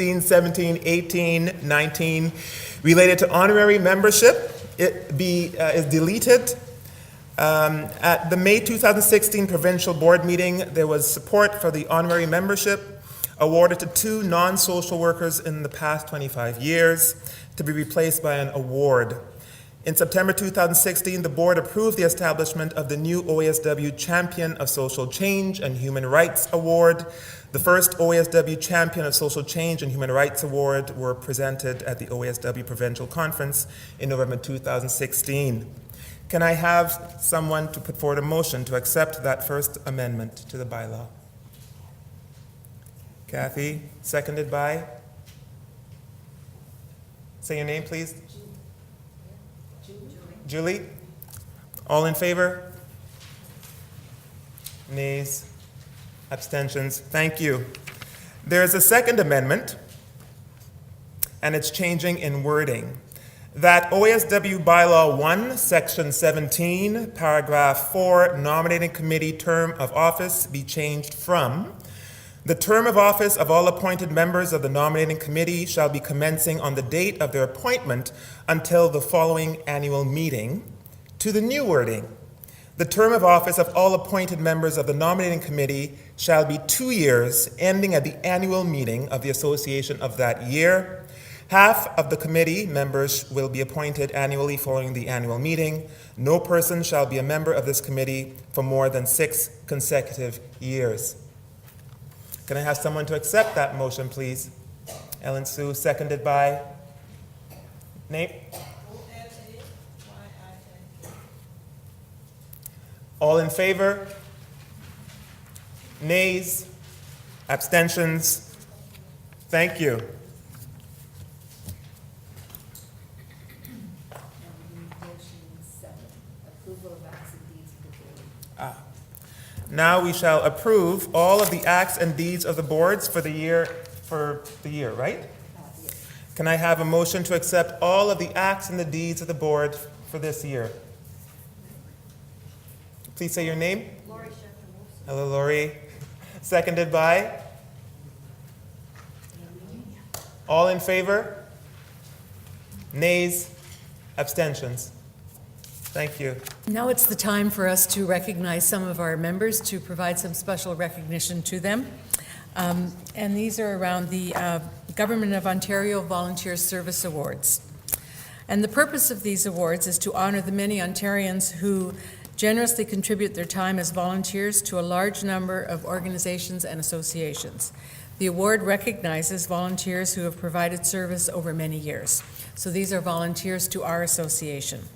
16, 17, 18, 19, related to honorary membership, is deleted. At the May 2016 Provincial Board meeting, there was support for the honorary membership awarded to 2 non-social workers in the past 25 years to be replaced by an award. In September 2016, the board approved the establishment of the new OASW Champion of Social Change and Human Rights Award. The first OASW Champion of Social Change and Human Rights Award were presented at the OASW Provincial Conference in November 2016. Can I have someone to put forward a motion to accept that first amendment to the bylaw? Kathy, seconded by? Say your name, please. Julie? All in favor? Nays? Abstentions? Thank you. There is a second amendment, and it's changing in wording. That OASW Bylaw 1, Section 17, Paragraph 4, Nominating Committee Term of Office be changed from: the term of office of all appointed members of the nominating committee shall be commencing on the date of their appointment until the following annual meeting, to the new wording: the term of office of all appointed members of the nominating committee shall be 2 years, ending at the annual meeting of the association of that year. Half of the committee members will be appointed annually following the annual meeting. No person shall be a member of this committee for more than 6 consecutive years. Can I have someone to accept that motion, please? Ellen Sue, seconded by? Nate? All in favor? Nays? Abstentions? Thank you. Now we shall approve all of the acts and deeds of the boards for the year, right? Yes. Can I have a motion to accept all of the acts and the deeds of the board for this year? Please say your name. Lori Sheffer. Hello, Lori. Seconded by? All in favor? Nays? Abstentions? Thank you. Now it's the time for us to recognize some of our members, to provide some special recognition to them. And these are around the Government of Ontario Volunteer Service Awards. And the purpose of these awards is to honor the many Ontarians who generously contribute their time as volunteers to a large number of organizations and associations. The award recognizes volunteers who have provided service over many years. So these are volunteers to our association.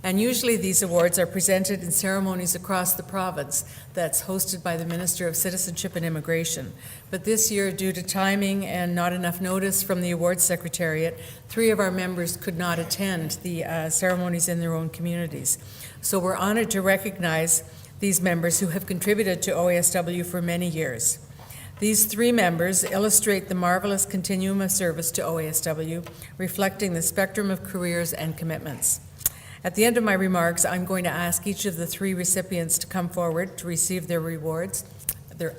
And usually these awards are presented in ceremonies across the province that's hosted by the Minister of Citizenship and Immigration. But this year, due to timing and not enough notice from the awards secretariat, 3 of our members could not attend the ceremonies in their own communities. So we're honored to recognize these members who have contributed to OASW for many years. These 3 members illustrate the marvelous continuum of service to OASW, reflecting the spectrum of careers and commitments. At the end of my remarks, I'm going to ask each of the 3 recipients to come forward to receive their awards, not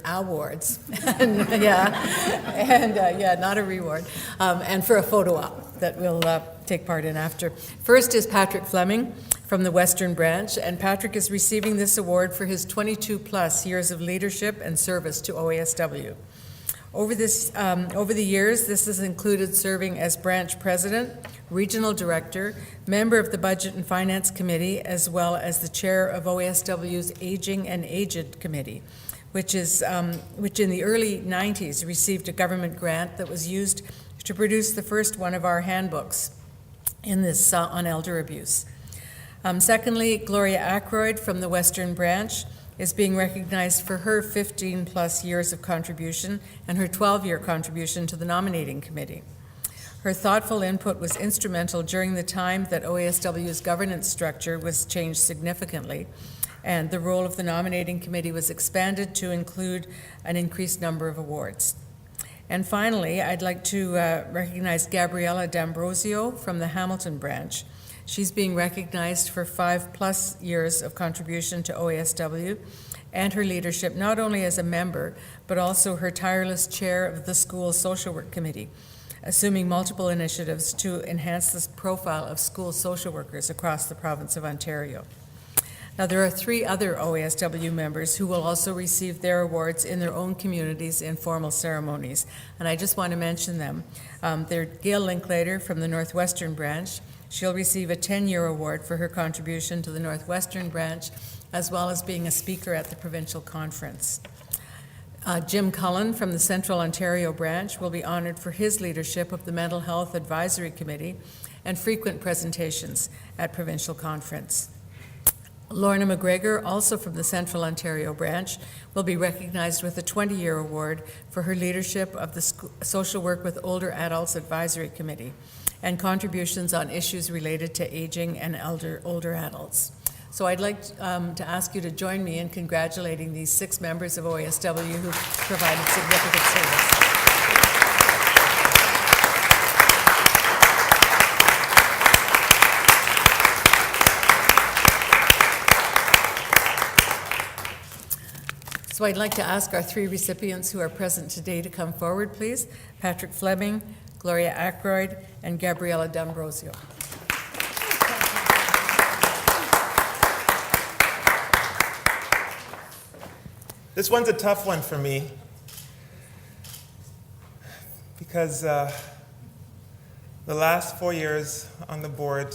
a reward, and for a photo op that we'll take part in after. First is Patrick Fleming from the Western Branch, and Patrick is receiving this award for his 22-plus years of leadership and service to OASW. Over the years, this has included serving as branch president, regional director, member of the Budget and Finance Committee, as well as the chair of OASW's Aging and Aged Committee, which in the early 90s received a government grant that was used to produce the first one of our handbooks in this on elder abuse. Secondly, Gloria Ackroyd from the Western Branch is being recognized for her 15-plus years of contribution and her 12-year contribution to the nominating committee. Her thoughtful input was instrumental during the time that OASW's governance structure was changed significantly, and the role of the nominating committee was expanded to include an increased number of awards. And finally, I'd like to recognize Gabriella D'Ambrosio from the Hamilton Branch. She's being recognized for 5+ years of contribution to OASW and her leadership not only as a member, but also her tireless chair of the school social work committee, assuming multiple initiatives to enhance the profile of school social workers across the province of Ontario. Now, there are 3 other OASW members who will also receive their awards in their own communities in formal ceremonies, and I just want to mention them. They're Gail Linklater from the Northwestern Branch. She'll receive a 10-year award for her contribution to the Northwestern Branch, as well as being a speaker at the provincial conference. Jim Cullen from the Central Ontario Branch will be honored for his leadership of the Mental Health Advisory Committee and frequent presentations at provincial conference. Lorna McGregor, also from the Central Ontario Branch, will be recognized with a 20-year award for her leadership of the Social Work with Older Adults Advisory Committee and contributions on issues related to aging and older adults. So I'd like to ask you to join me in congratulating these 6 members of OASW who provided significant service. So I'd like to ask our 3 recipients who are present today to come forward, please. Patrick Fleming, Gloria Ackroyd, and Gabriella D'Ambrosio. This one's a tough one for me because the last 4 years on the board,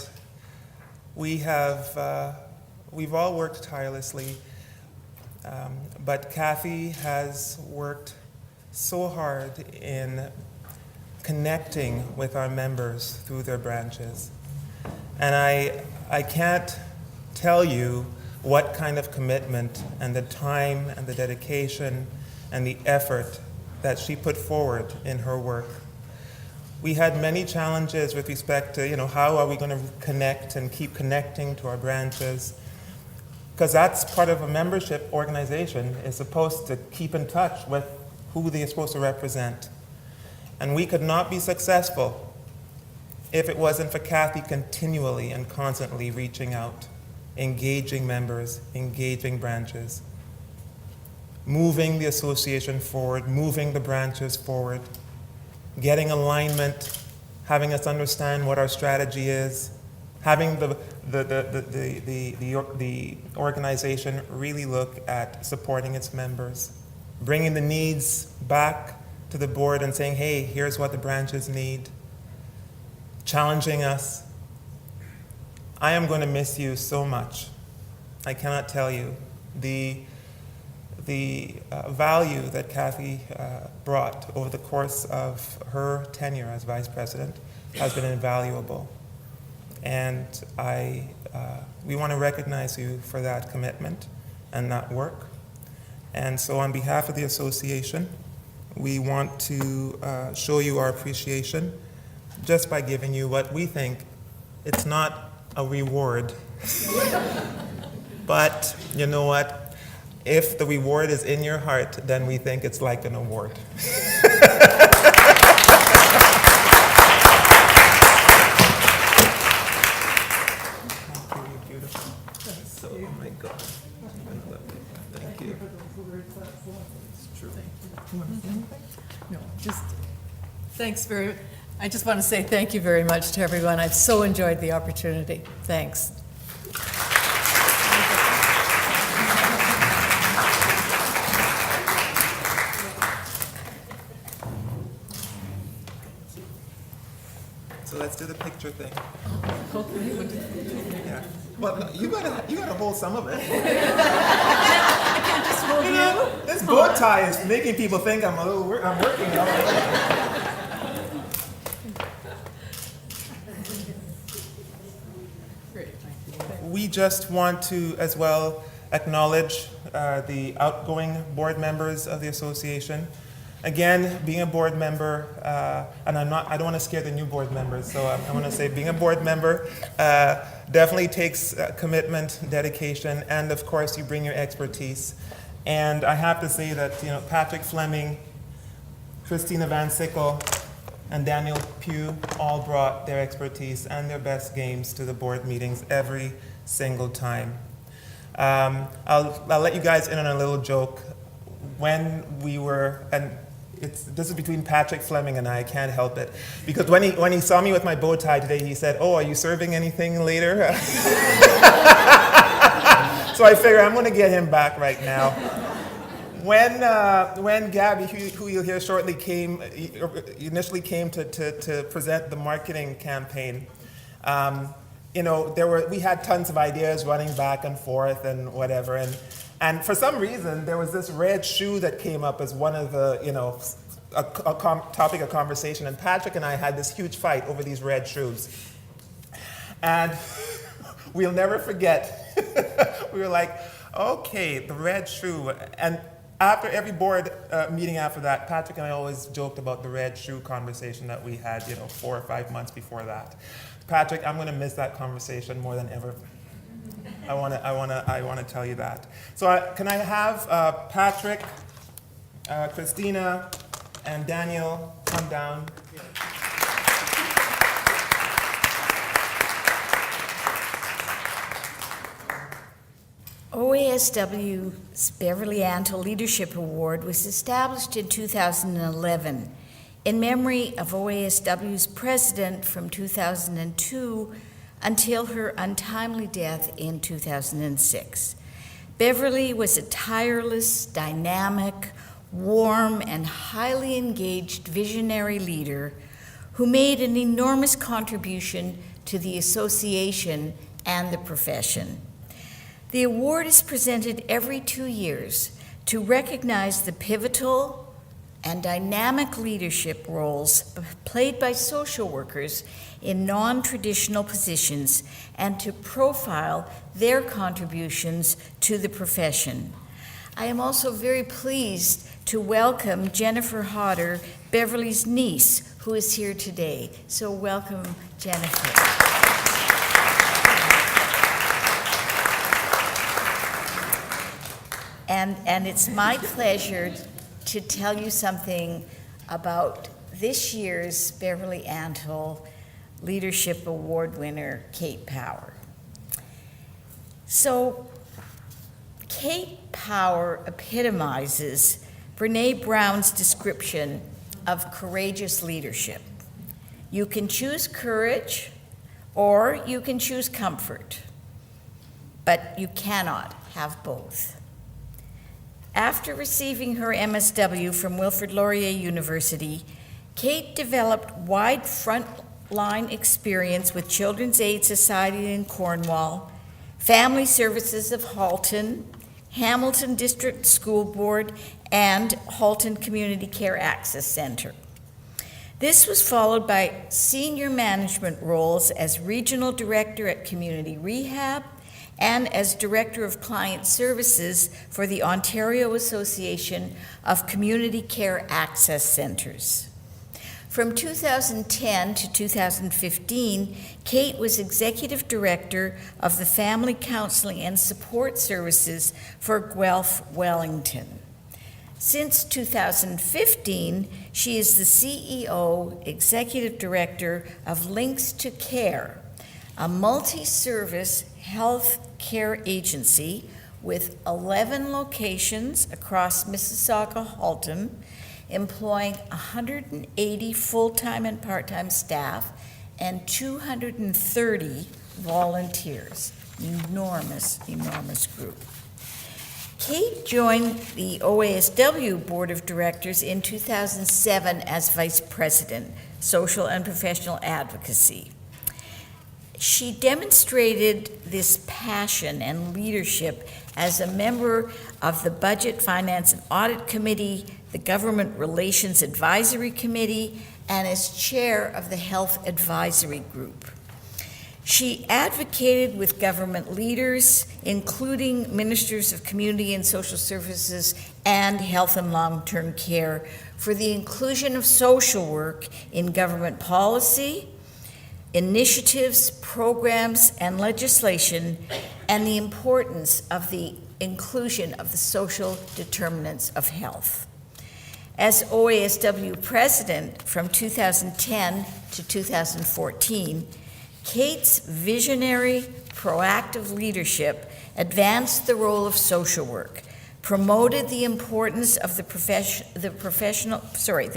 we've all worked tirelessly, but Kathy has worked so hard in connecting with our members through their branches. And I can't tell you what kind of commitment and the time and the dedication and the effort that she put forward in her work. We had many challenges with respect to, how are we going to connect and keep connecting to our branches? Because that's part of a membership organization, is supposed to keep in touch with who they're supposed to represent. And we could not be successful if it wasn't for Kathy continually and constantly reaching out, engaging members, engaging branches, moving the association forward, moving the branches forward, getting alignment, having us understand what our strategy is, having the organization really look at supporting its members, bringing the needs back to the board and saying, hey, here's what the branches need, challenging us. I am going to miss you so much. I cannot tell you. The value that Kathy brought over the course of her tenure as vice president has been invaluable. And we want to recognize you for that commitment and that work. And so on behalf of the association, we want to show you our appreciation just by giving you what we think. It's not a reward, but you know what? If the reward is in your heart, then we think it's like an award. You're beautiful. So, oh my God. Thank you. It's true. No, just thanks very much. I just want to say thank you very much to everyone. I've so enjoyed the opportunity. Thanks. So let's do the picture thing. Okay. Yeah. Well, no, you gotta hold some of it. I can't just hold you. This bow tie is making people think I'm working all day. Great. We just want to, as well, acknowledge the outgoing board members of the association. Again, being a board member, and I don't want to scare the new board members, so I want to say being a board member definitely takes commitment, dedication, and of course you bring your expertise. And I have to say that Patrick Fleming, Christina Van Sickle, and Daniel Pugh all brought their expertise and their best games to the board meetings every single time. I'll let you guys in on a little joke. When we were, and this is between Patrick Fleming and I can't help it, because when he saw me with my bow tie today, he said, "Oh, are you serving anything later?" So I figure I'm going to get him back right now. When Gabby, who you'll hear shortly, initially came to present the marketing campaign, we had tons of ideas running back and forth and whatever, and for some reason there was this red shoe that came up as one of the topic of conversation, and Patrick and I had this huge fight over these red shoes, and we'll never forget. We were like, okay, the red shoe. And after every board meeting after that, Patrick and I always joked about the red shoe conversation that we had, 4 or 5 months before that. Patrick, I'm going to miss that conversation more than ever. I want to tell you that. So can I have Patrick, Christina, and Daniel come down? OASW's Beverly Antle Leadership Award was established in 2011 in memory of OASW's president from 2002 until her untimely death in 2006. Beverly was a tireless, dynamic, warm, and highly engaged visionary leader who made an enormous contribution to the association and the profession. The award is presented every 2 years to recognize the pivotal and dynamic leadership roles played by social workers in non-traditional positions and to profile their contributions to the profession. I am also very pleased to welcome Jennifer Hodder, Beverly's niece, who is here today. So welcome, Jennifer. And it's my pleasure to tell you something about this year's Beverly Antle Leadership Award winner, Kate Power. So, Kate Power epitomizes Brene Brown's description of courageous leadership. You can choose courage, or you can choose comfort, but you cannot have both. After receiving her MSW from Wilfrid Laurier University, Kate developed wide frontline experience with Children's Aid Society in Cornwall, Family Services of Halton, Hamilton District School Board, and Halton Community Care Access Center. This was followed by senior management roles as Regional Director at Community Rehab and as Director of Client Services for the Ontario Association of Community Care Access Centres. From 2010 to 2015, Kate was Executive Director of the Family Counseling and Support Services for Guelph Wellington. Since 2015, she is the CEO, Executive Director of Links to Care, a multi-service health care agency with 11 locations across Mississauga-Halton, employing 180 full-time and part-time staff and 230 volunteers. Enormous group. Kate joined the OASW Board of Directors in 2007 as Vice President, Social and Professional Advocacy. She demonstrated this passion and leadership as a member of the Budget, Finance, and Audit Committee, the Government Relations Advisory Committee, and as chair of the Health Advisory Group. She advocated with government leaders, including ministers of community and social services and health and long-term care, for the inclusion of social work in government policy, initiatives, programs, and legislation, and the importance of the inclusion of the social determinants of health. As OASW president from 2010 to 2014, Kate's visionary, proactive leadership advanced the role of social work, promoted the importance of the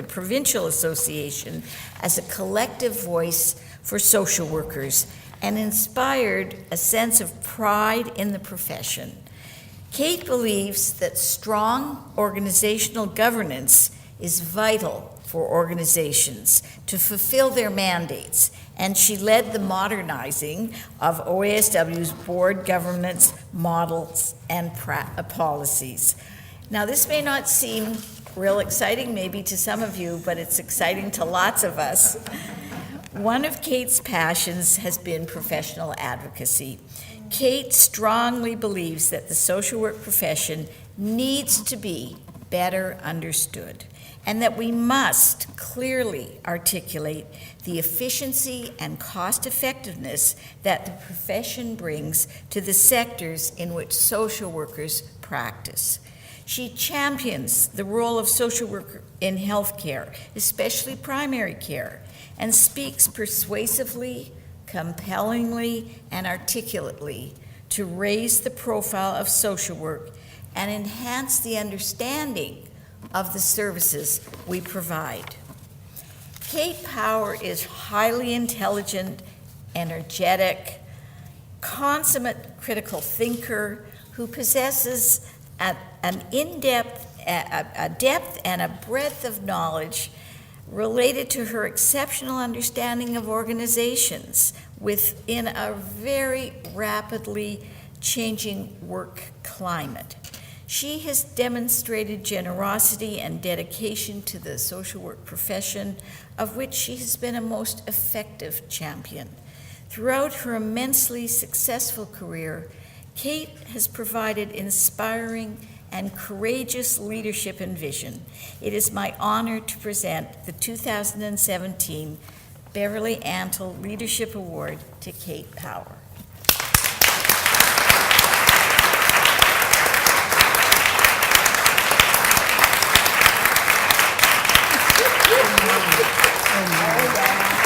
Provincial Association as a collective voice for social workers, and inspired a sense of pride in the profession. Kate believes that strong organizational governance is vital for organizations to fulfill their mandates, and she led the modernizing of OASW's board governance models and policies. Now, this may not seem real exciting maybe to some of you, but it's exciting to lots of us. One of Kate's passions has been professional advocacy. Kate strongly believes that the social work profession needs to be better understood, and that we must clearly articulate the efficiency and cost effectiveness that the profession brings to the sectors in which social workers practice. She champions the role of social work in healthcare, especially primary care, and speaks persuasively, compellingly, and articulately to raise the profile of social work and enhance the understanding of the services we provide. Kate Power is highly intelligent, energetic, consummate critical thinker who possesses a depth and a breadth of knowledge related to her exceptional understanding of organizations within a very rapidly changing work climate. She has demonstrated generosity and dedication to the social work profession, of which she has been a most effective champion. Throughout her immensely successful career, Kate has provided inspiring and courageous leadership and vision. It is my honor to present the 2017 Beverly Antle Leadership Award to Kate Power.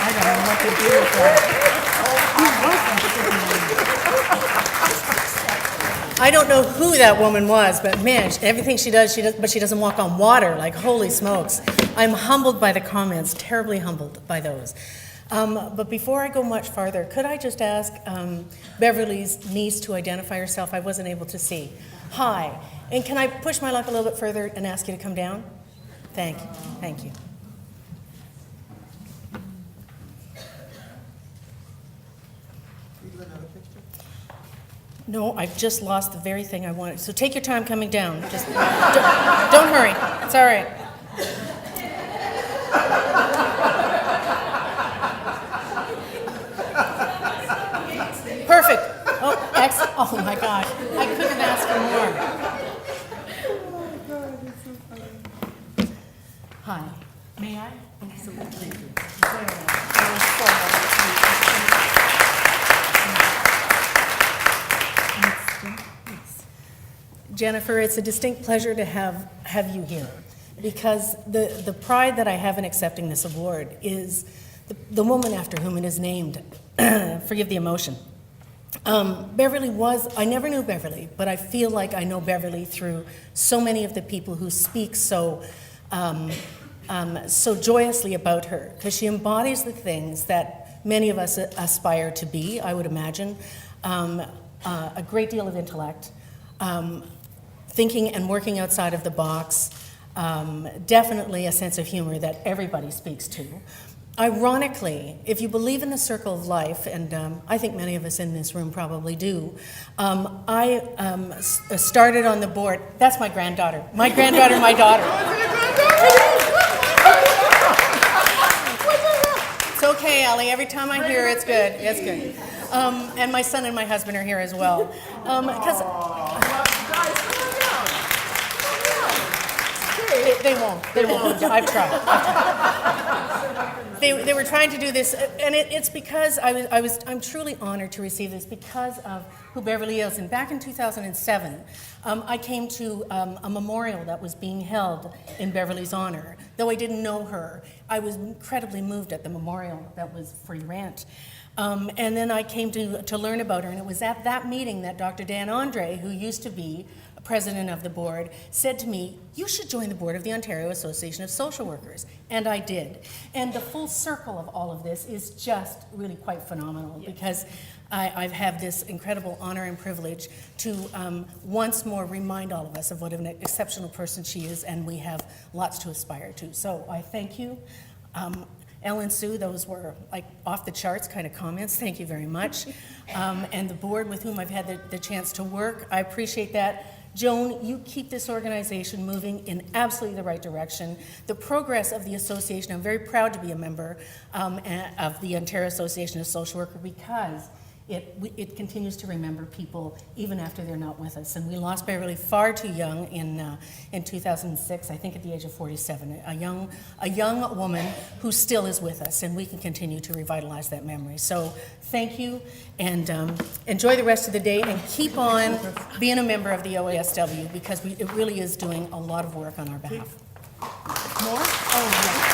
I don't know what to do with that. I don't know who that woman was, but man, everything she does, but she doesn't walk on water. Like, holy smokes. I'm humbled by the comments, terribly humbled by those. But before I go much farther, could I just ask Beverly's niece to identify herself? I wasn't able to see. Hi. And can I push my luck a little bit further and ask you to come down? Thank you. Thank you. No, I've just lost the very thing I wanted. So take your time coming down. Just don't hurry. It's all right. Perfect. Oh, excellent. Oh my gosh. I couldn't have asked for more. Hi. May I? Absolutely. Jennifer, it's a distinct pleasure to have you here, because the pride that I have in accepting this award is the woman after whom it is named. Forgive the emotion. Beverly I never knew Beverly, but I feel like I know Beverly through so many of the people who speak so joyously about her, because she embodies the things that many of us aspire to be, I would imagine. A great deal of intellect, thinking and working outside of the box, definitely a sense of humor that everybody speaks to. Ironically, if you believe in the circle of life, and I think many of us in this room probably do, I started on the board. That's my granddaughter. My granddaughter, my daughter. It's okay, Ellie. Every time I hear it's good. It's good. And my son and my husband are here as well. They won't. I've tried. they were trying to do this, and it's because I'm truly honored to receive this because of who Beverly is. And back in 2007, I came to a memorial that was being held in Beverly's honor. Though I didn't know her, I was incredibly moved at the memorial that was for your aunt. And then I came to learn about her, and it was at that meeting that Dr. Dan Andre, who used to be president of the board, said to me, you should join the board of the Ontario Association of Social Workers. And I did. And the full circle of all of this is just really quite phenomenal, because I've had this incredible honor and privilege to once more remind all of us of what an exceptional person she is, and we have lots to aspire to. So I thank you. Ellen Sue, those were like off the charts kind of comments. Thank you very much. And the board with whom I've had the chance to work, I appreciate that. Joan, you keep this organization moving in absolutely the right direction. The progress of the association, I'm very proud to be a member of the Ontario Association of Social Workers, because it continues to remember people even after they're not with us. And we lost Beverly far too young in 2006, I think at the age of 47, a young woman who still is with us, and we can continue to revitalize that memory. So thank you, and enjoy the rest of the day, and keep on being a member of the OASW, because it really is doing a lot of work on our behalf. More? Oh, yeah.